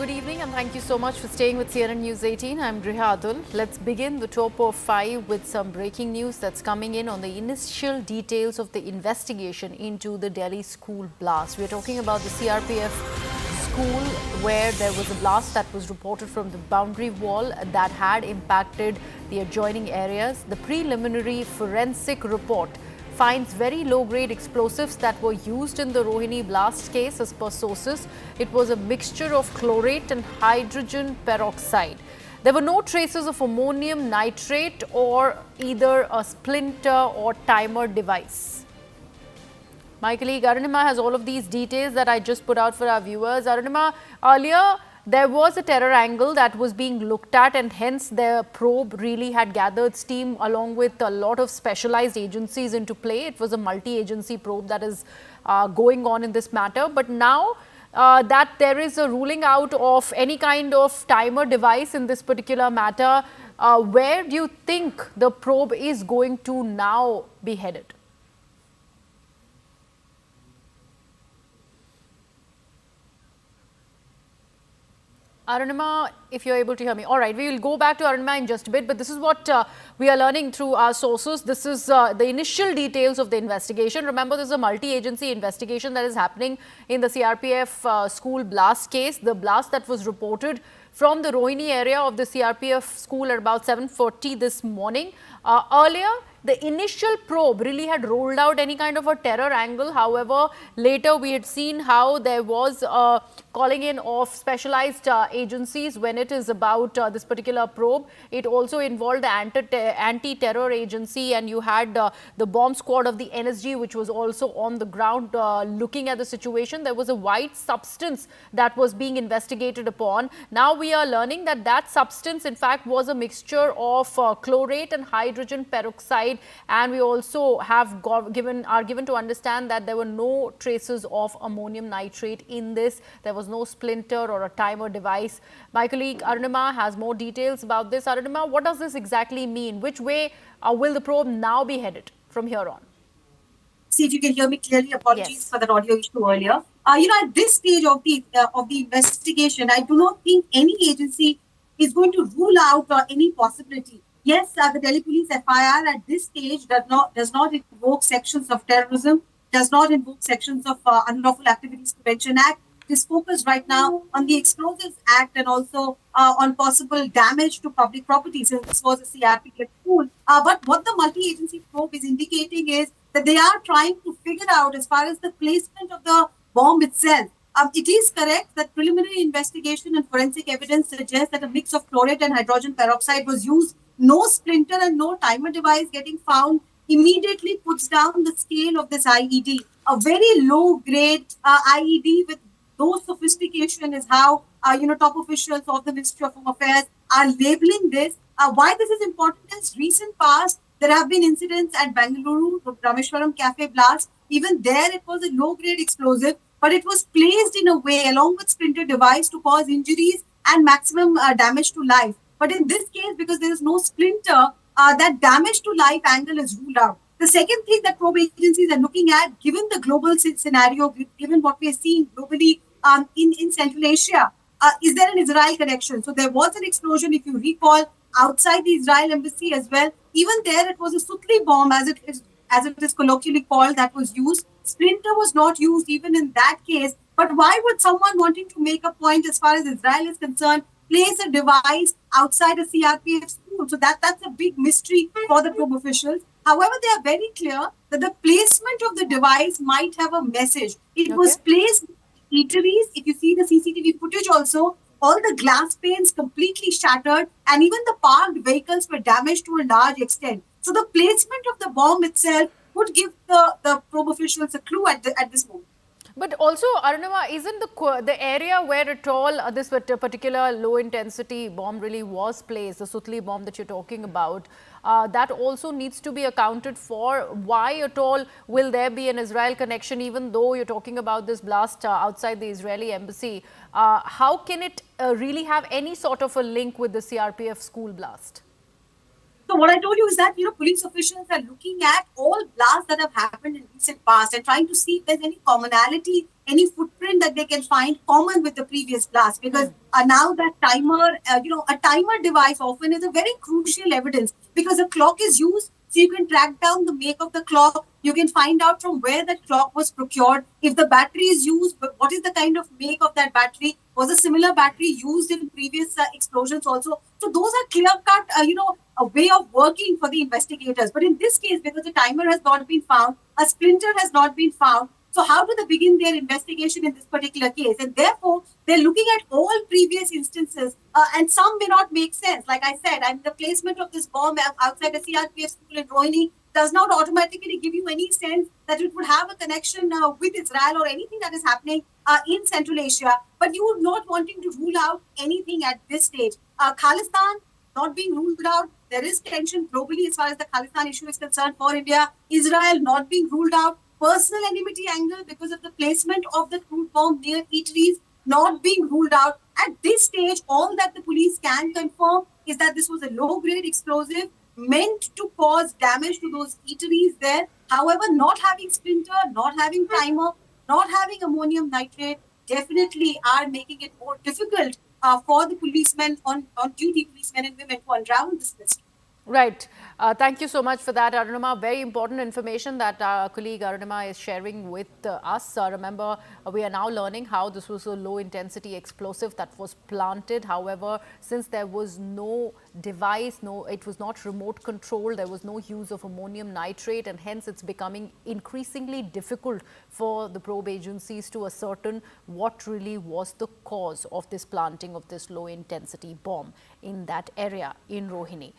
Good evening and thank you so much for staying with CNN News 18. I'm Rihadul. Let's begin the top of 5 with some breaking news that's coming in on the initial details of the investigation into the Delhi school blast. We're talking about the CRPF school where there was a blast that was reported from the boundary wall that had impacted the adjoining areas. The preliminary forensic report finds very low-grade explosives that were used in the Rohini blast case as per sources. It was a mixture of chlorate and hydrogen peroxide. There were no traces of ammonium nitrate or either a splinter or timer device. My colleague Arunima has all of these details that I just put out for our viewers. Arunima, earlier there was a terror angle that was being looked at and hence the probe really had gathered steam along with a lot of specialized agencies into play. It was a multi-agency probe that is going on in this matter. But now that there is a ruling out of any kind of timer device in this particular matter, where do you think the probe is going to now be headed? Arunima, if you're able to hear me. All right, we will go back to Arunima in just a bit, but this is what we are learning through our sources. This is the initial details of the investigation. Remember, this is a multi-agency investigation that is happening in the CRPF school blast case. The blast that was reported from the Rohini area of the CRPF school at about 7:40 this morning. Earlier, the initial probe really had rolled out any kind of a terror angle. However, later we had seen how there was calling in of specialized agencies when it is about this particular probe. It also involved the anti-terror agency, and you had the bomb squad of the NSG, which was also on the ground looking at the situation. There was a white substance that was being investigated upon. Now we are learning that that substance in fact was a mixture of chlorate and hydrogen peroxide, and we also have are given to understand that there were no traces of ammonium nitrate in this. There was no splinter or a timer device. My colleague Arunima has more details about this. Arunima, what does this exactly mean? Which way will the probe now be headed from here on? See if you can hear me clearly. Apologies for that audio issue earlier. At this stage of the investigation, I do not think any agency is going to rule out any possibility. Yes, the Delhi Police FIR at this stage does not invoke sections of terrorism, does not invoke sections of Unlawful Activities Prevention Act. It is focused right now on the Explosives Act and also on possible damage to public property, since this was a CRPF school. But what the multi-agency probe is indicating is that they are trying to figure out as far as the placement of the bomb itself. It is correct that preliminary investigation and forensic evidence suggests that a mix of chlorate and hydrogen peroxide was used. No splinter and no timer device getting found immediately puts down the scale of this IED. A very low grade IED with no sophistication is how top officials of the Ministry of Home Affairs are labeling this. Why this is important is recent past there have been incidents at Bengaluru, the Rameshwaram Cafe blast. Even there it was a low grade explosive, but it was placed in a way along with splinter device to cause injuries and maximum damage to life. But in this case, because there is no splinter, that damage to life angle is ruled out. The second thing that probe agencies are looking at, given the global scenario, given what we are seeing globally in Central Asia, is there an Israel connection? So there was an explosion, if you recall, outside the Israel embassy as well. Even there, it was a Sutli bomb, as it is colloquially called, that was used. Splinter was not used even in that case. But why would someone wanting to make a point as far as Israel is concerned place a device outside a CRPF school? So that's a big mystery for the probe officials. However, they are very clear that the placement of the device might have a message. It was placed in eateries. If you see the CCTV footage also, all the glass panes completely shattered and even the parked vehicles were damaged to a large extent. So the placement of the bomb itself would give the probe officials a clue at this moment. But also, Arunima, isn't the area where at all this particular low-intensity bomb really was placed, the Sutli bomb that you're talking about, that also needs to be accounted for? Why at all will there be an Israel connection, even though you're talking about this blast outside the Israeli embassy? How can it really have any sort of a link with the CRPF school blast? So what I told you is that, police officials are looking at all blasts that have happened in recent past and trying to see if there's any commonality, any footprint fingerprint that they can find common with the previous blast, because now that timer, a timer device often is a very crucial evidence, because a clock is used, so you can track down the make of the clock. You can find out from where that clock was procured. If the battery is used, but what is the kind of make of that battery? Was a similar battery used in previous explosions also? So those are clear-cut, a way of working for the investigators. But in this case, because the timer has not been found, a splinter has not been found, so how do they begin their investigation in this particular case? And therefore, they're looking at all previous instances, and some may not make sense. Like I said, the placement of this bomb outside a CRPF school in Rohini does not automatically give you any sense that it would have a connection with Israel or anything that is happening in Central Asia. But you would not wanting to rule out anything at this stage. Khalistan not being ruled out. There is tension globally as far as the Khalistan issue is concerned for India. Israel not being ruled out. Personal enmity angle because of the placement of the crude bomb near eateries not being ruled out. At this stage, all that the police can confirm is that this was a low-grade explosive meant to cause damage to those eateries there. However, not having splinter, not having timer, not having ammonium nitrate definitely are making it more difficult for the policemen on duty, policemen and women, to unravel this mystery. Right. Thank you so much for that, Arunima. Very important information that our colleague Arunima is sharing with us. Remember, we are now learning how this was a low-intensity explosive that was planted. However, since there was no device, it was not remote control, there was no use of ammonium nitrate, and hence it's becoming increasingly difficult for the probe agencies to ascertain what really was the cause of this planting of this low-intensity bomb in that area in Rohini.